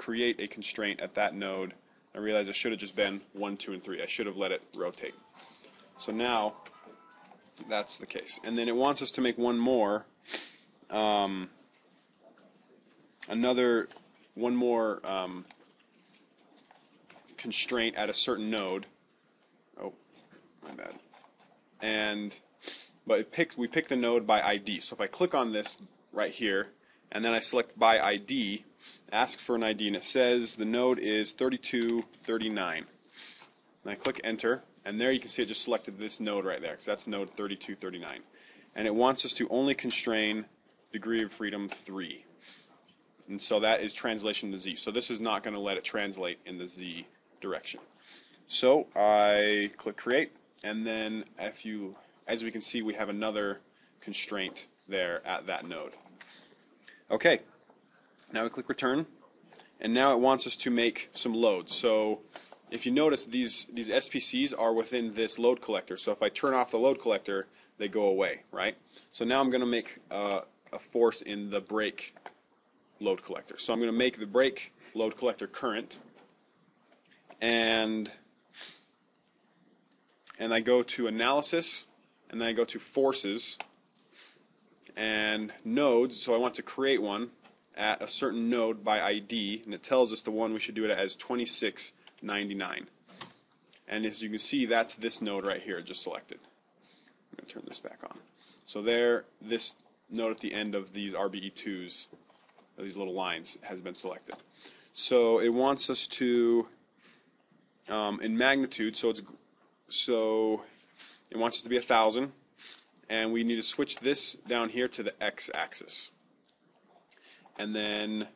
create a constraint at that node. I realize it should have just been 1, 2, and 3. I should have let it rotate. So now that's the case. And then it wants us to make one more, one more constraint at a certain node. Oh, my bad. But we pick the node by ID. So if I click on this right here, and then I select by ID, asks for an ID, and it says the node is 3239. And I click enter, and there you can see it just selected this node right there, because that's node 3239. And it wants us to only constrain degree of freedom 3. And so that is translation to Z. So this is not going to let it translate in the Z direction. So I click create, and then as we can see, we have another constraint there at that node. Okay, now we click return, and now it wants us to make some loads. So if you notice, these SPCs are within this load collector. So if I turn off the load collector, they go away, right? So now I'm going to make a force in the brake load collector. So I'm going to make the brake load collector current, and I go to analysis, and then I go to forces and nodes. So I want to create one at a certain node by ID, and it tells us the one we should do it as 2699. And as you can see, that's this node right here, just selected. I'm going to turn this back on. So there, this node at the end of these RBE2s, these little lines, has been selected. So it wants us to, in magnitude, so it wants it to be 1,000, and we need to switch this down here to the x-axis. And then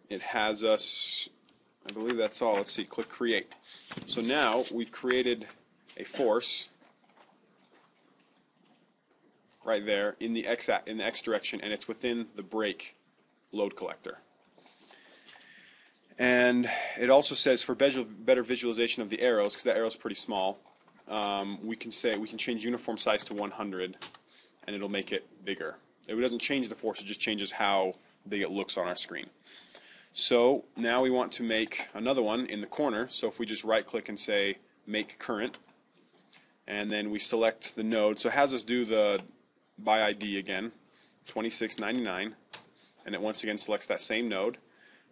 it has us, I believe that's all. Let's see, click create. So now we've created a force right there in the x direction, and it's within the brake load collector. And it also says for better visualization of the arrows, because that arrow is pretty small, we can change uniform size to 100, and it'll make it bigger. It doesn't change the force; it just changes how big it looks on our screen. So now we want to make another one in the corner. So if we just right-click and say Make Current, and then we select the node, so it has us do the by ID again, 2699, and it once again selects that same node,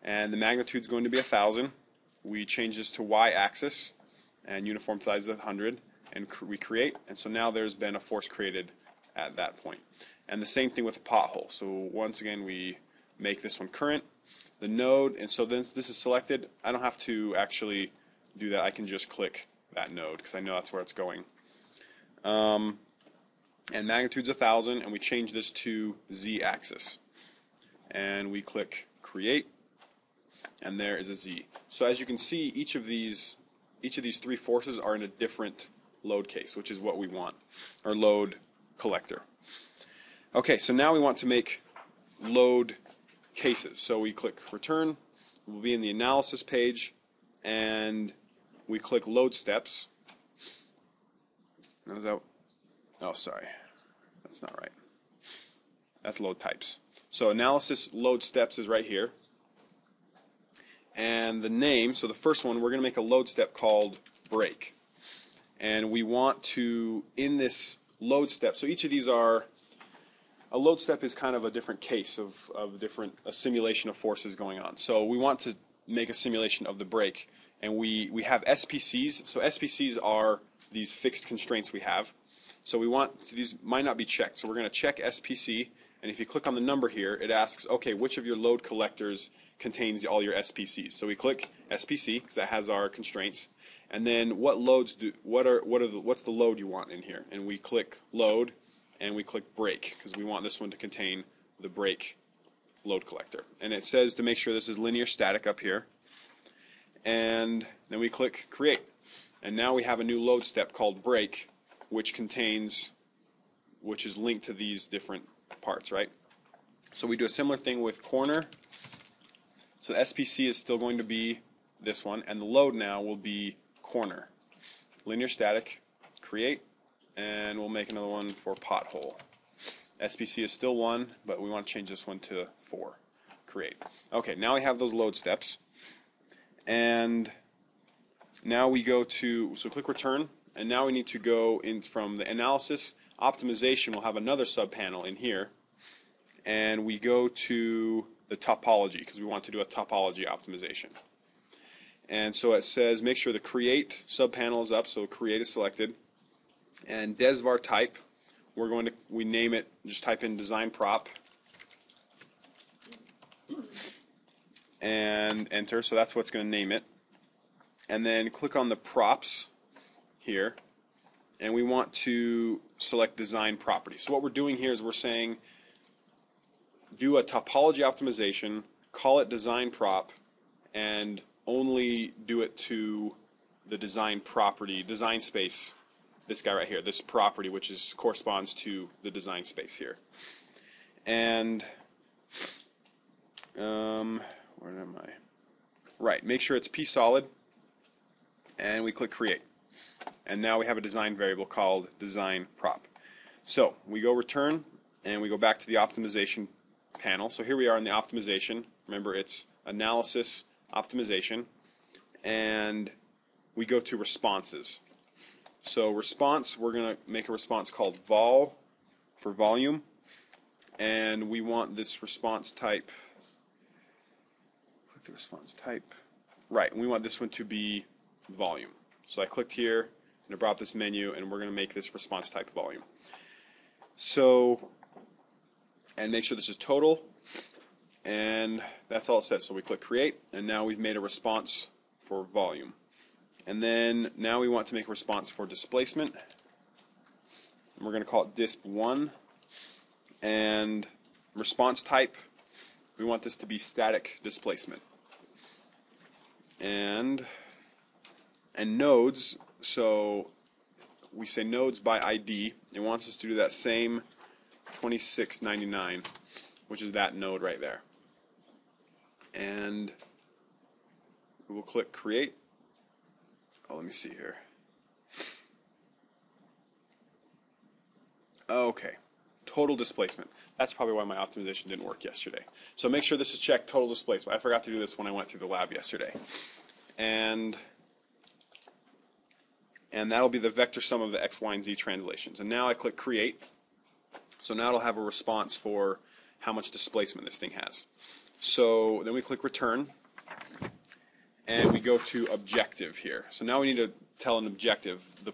and the magnitude is going to be 1,000. We change this to y-axis, and uniform size is 100, and we create, and so now there's been a force created at that point. And the same thing with the pothole. So once again, we make this one current, the node, and so then this is selected. I don't have to actually do that. I can just click that node because I know that's where it's going. And magnitude's 1,000, and we change this to z-axis. And we click create, and there is a z. So as you can see, each of these 3 forces are in a different load case, which is what we want, or load collector. Okay, so now we want to make load cases. So we click return, we'll be in the analysis page, and we click load steps. Oh, sorry, that's not right. That's load types. So analysis load steps is right here. And the name, so the first one, we're going to make a load step called brake. And we want to, in this load step, so each of these are, a load step is kind of a different case of a simulation of forces going on. So we want to make a simulation of the brake, and we have SPCs. So SPCs are these fixed constraints we have. So these might not be checked. So we're going to check SPC, and if you click on the number here, it asks, okay, which of your load collectors contains all your SPCs? So we click SPC because that has our constraints, and then what's the load you want in here? And we click load, and we click brake because we want this one to contain the brake load collector. And it says to make sure this is linear static up here, and then we click create. And now we have a new load step called brake, which is linked to these different parts, right? So we do a similar thing with corner. So the SPC is still going to be this one, and the load now will be corner. Linear static, create, and we'll make another one for pothole. SPC is still 1, but we want to change this one to 4. create. Okay, now we have those load steps, and now we go to, so click return, and now we need to go in from the analysis. Optimization will have another subpanel in here, and we go to the topology because we want to do a topology optimization. And so it says make sure the create subpanel is up, so create is selected, and desvar type, we name it, just type in design prop and enter, so that's what's going to name it. And then click on the props here, and we want to select design property. So what we're doing here is we're saying do a topology optimization, call it design prop, and only do it to the design property, design space, this guy right here, this property, which corresponds to the design space here. And where am I? Right, make sure it's P solid, and we click create. And now we have a design variable called design prop. So we go return, and we go back to the optimization panel. So here we are in the optimization. Remember, it's analysis, optimization, and we go to responses. So response, we're going to make a response called vol for volume, and we want this response type, click the response type, right, and we want this one to be volume. So I clicked here, and it brought up this menu, and we're going to make this response type volume. So, and make sure this is total, and that's all it says. So we click create, and now we've made a response for volume. And then now we want to make a response for displacement, and we're going to call it disp1, and response type, we want this to be static displacement. And nodes, so we say nodes by ID. It wants us to do that same 2699, which is that node right there. And we will click create. Oh, let me see here. Okay, total displacement. That's probably why my optimization didn't work yesterday. So make sure this is checked, total displacement. I forgot to do this when I went through the lab yesterday. And that'll be the vector sum of the x, y, and z translations. And now I click create. So now it'll have a response for how much displacement this thing has. So then we click return, and we go to objective here. So now we need to tell an objective, the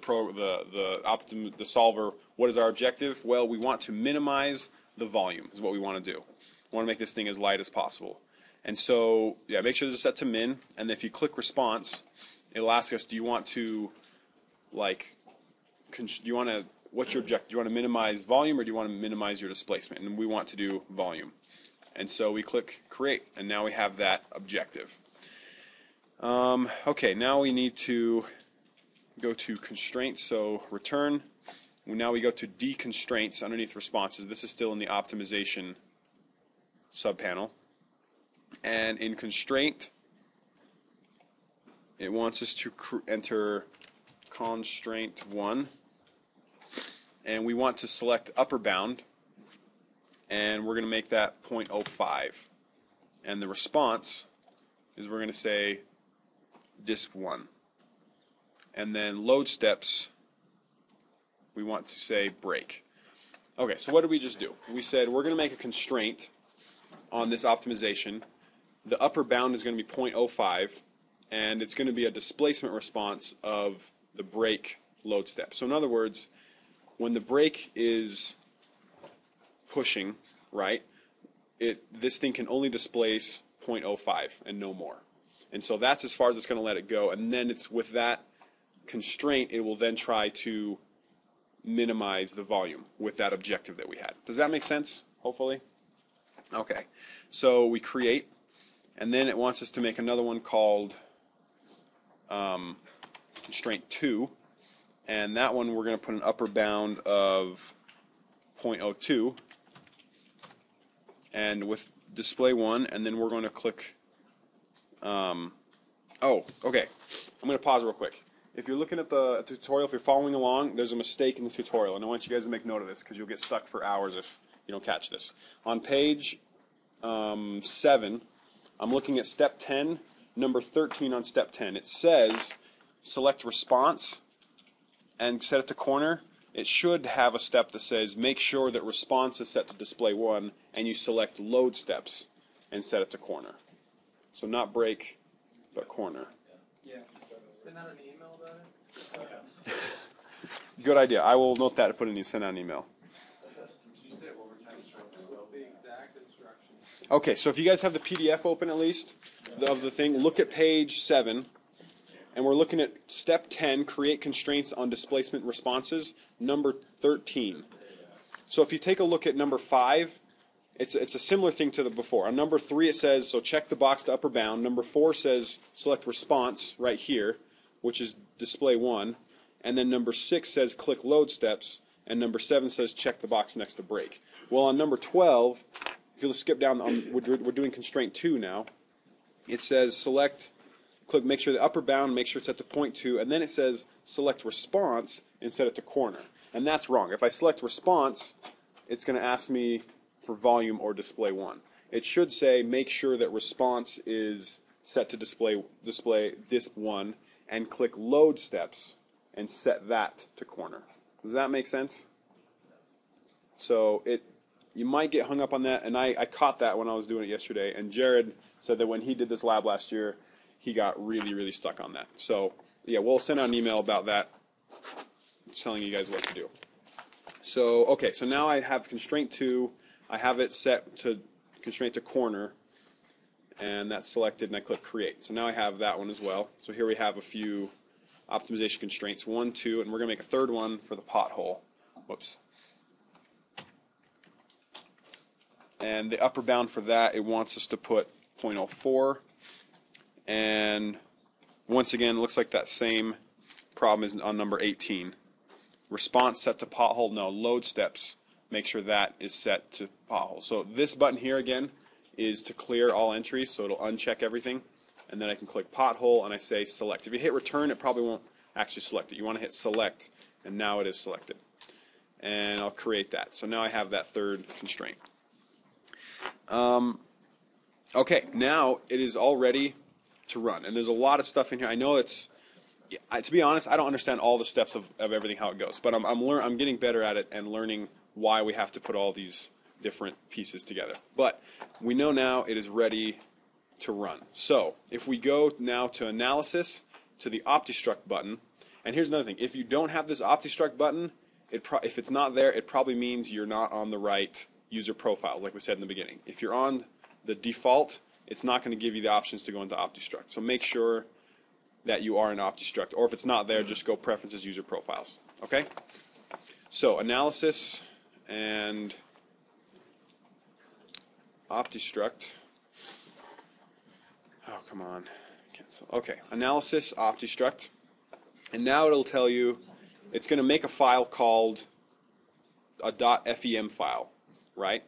solver, what is our objective? Well, we want to minimize the volume is what we want to do. We want to make this thing as light as possible. And so, yeah, make sure this is set to min, and if you click response, it'll ask us, do you want to, like, what's your objective? Do you want to minimize volume, or do you want to minimize your displacement? And we want to do volume. And so we click create, and now we have that objective. Okay, now we need to go to constraints, so return. Now we go to deconstraints underneath responses. This is still in the optimization subpanel. And in constraint, it wants us to enter constraint 1. And we want to select upper bound, and we're going to make that 0.05. And the response is we're going to say disp1. And then load steps, we want to say break. Okay, so what did we just do? We said we're going to make a constraint on this optimization. The upper bound is going to be 0.05, and it's going to be a displacement response of the break load step. So in other words, when the break is pushing, right, this thing can only displace 0.05 and no more. And so that's as far as it's going to let it go. And then it's with that constraint, it will then try to minimize the volume with that objective that we had. Does that make sense, hopefully? Okay. So we create, and then it wants us to make another one called constraint 2. And that one we're going to put an upper bound of 0.02. And with display 1, and then we're going to click okay. I'm going to pause real quick. If you're looking at the tutorial, if you're following along, there's a mistake in the tutorial, and I want you guys to make note of this because you'll get stuck for hours if you don't catch this. On page 7, I'm looking at step 10, number 13 on step 10. It says select response and set it to corner. It should have a step that says make sure that response is set to display 1, and you select load steps and set it to corner. So not break, but corner. Yeah. Send out an email about it? Good idea. I will note that and put it in send out an email. The exact instructions. Okay, so if you guys have the PDF open at least of the thing, look at page 7. And we're looking at step 10, create constraints on displacement responses, number 13. So if you take a look at number 5, it's a similar thing to the before. On number 3 it says, so check the box to upper bound. Number 4 says select response right here, which is display 1. And then number 6 says click load steps. And number 7 says check the box next to break. Well, on number 12, if you'll skip down, we're doing constraint 2 now. It says select... Click, make sure the upper bound, make sure it's at the point 2, and then it says select response and set it to corner. And that's wrong. If I select response, it's going to ask me for volume or display 1. It should say make sure that response is set to display this 1, and click load steps and set that to corner. Does that make sense? So you might get hung up on that, and I caught that when I was doing it yesterday, and Jared said that when he did this lab last year, he got really, really stuck on that. So, yeah, we'll send out an email about that, telling you guys what to do. So, okay, so now I have constraint 2. I have it set to constraint to corner, and that's selected, and I click create. So now I have that one as well. So here we have a few optimization constraints, 1, 2, and we're going to make a third one for the pothole. Whoops. And the upper bound for that, it wants us to put 0.04. And once again, it looks like that same problem is on number 18. Response set to pothole, no. Load steps, make sure that is set to pothole. So this button here again is to clear all entries, so it'll uncheck everything. And then I can click pothole and I say select. If you hit return, it probably won't actually select it. You want to hit select, and now it is selected. And I'll create that. So now I have that third constraint. Okay, now it is all ready to run, and there's a lot of stuff in here. I know to be honest, I don't understand all the steps of everything, how it goes, but I'm getting better at it and learning why we have to put all these different pieces together. But we know now it is ready to run. So if we go now to analysis, to the OptiStruct button, and here's another thing: if you don't have this OptiStruct button, if it's not there, it probably means you're not on the right user profiles, like we said in the beginning. If you're on the default, it's not going to give you the options to go into OptiStruct. So make sure that you are in OptiStruct, or if it's not there, just go Preferences, User Profiles. Okay? So analysis and OptiStruct. Oh, come on. Cancel. Okay, analysis, OptiStruct. And now it'll tell you it's going to make a file called a .fem file, right?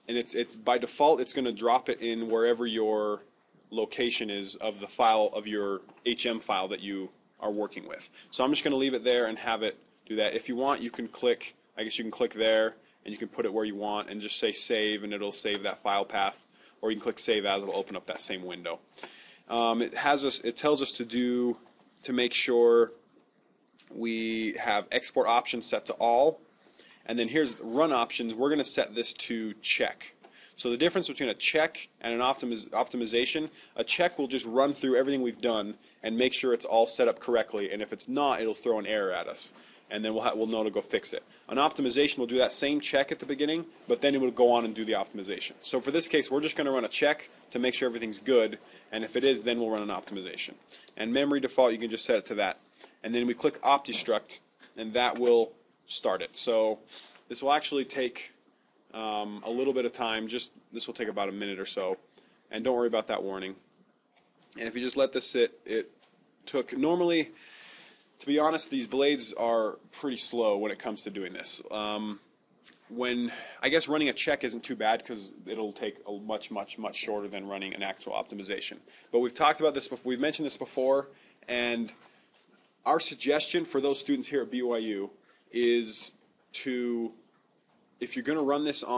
And it's by default it's going to drop it in wherever your location is of the file of your HM file that you are working with. So I'm just going to leave it there and have it do that. If you want, you can click, I guess you can click there and you can put it where you want and just say save, and it'll save that file path, or you can click save as, it'll open up that same window. It tells us to make sure we have export options set to all. And then here's run options. We're going to set this to check. So the difference between a check and an optimization, a check will just run through everything we've done and make sure it's all set up correctly. And if it's not, it'll throw an error at us, and then we'll know to go fix it. An optimization will do that same check at the beginning, but then it will go on and do the optimization. So for this case, we're just going to run a check to make sure everything's good, and if it is, then we'll run an optimization. And memory default, you can just set it to that. And then we click OptiStruct, and that will start it. So this will actually take a little bit of time. This will take about a minute or so, and don't worry about that warning. And if you just let this sit, it took normally, to be honest, these blades are pretty slow when it comes to doing this. I guess running a check isn't too bad because it'll take a much shorter than running an actual optimization. But we've talked about this before. We've mentioned this before, and our suggestion for those students here at BYU is to, if you're going to run this on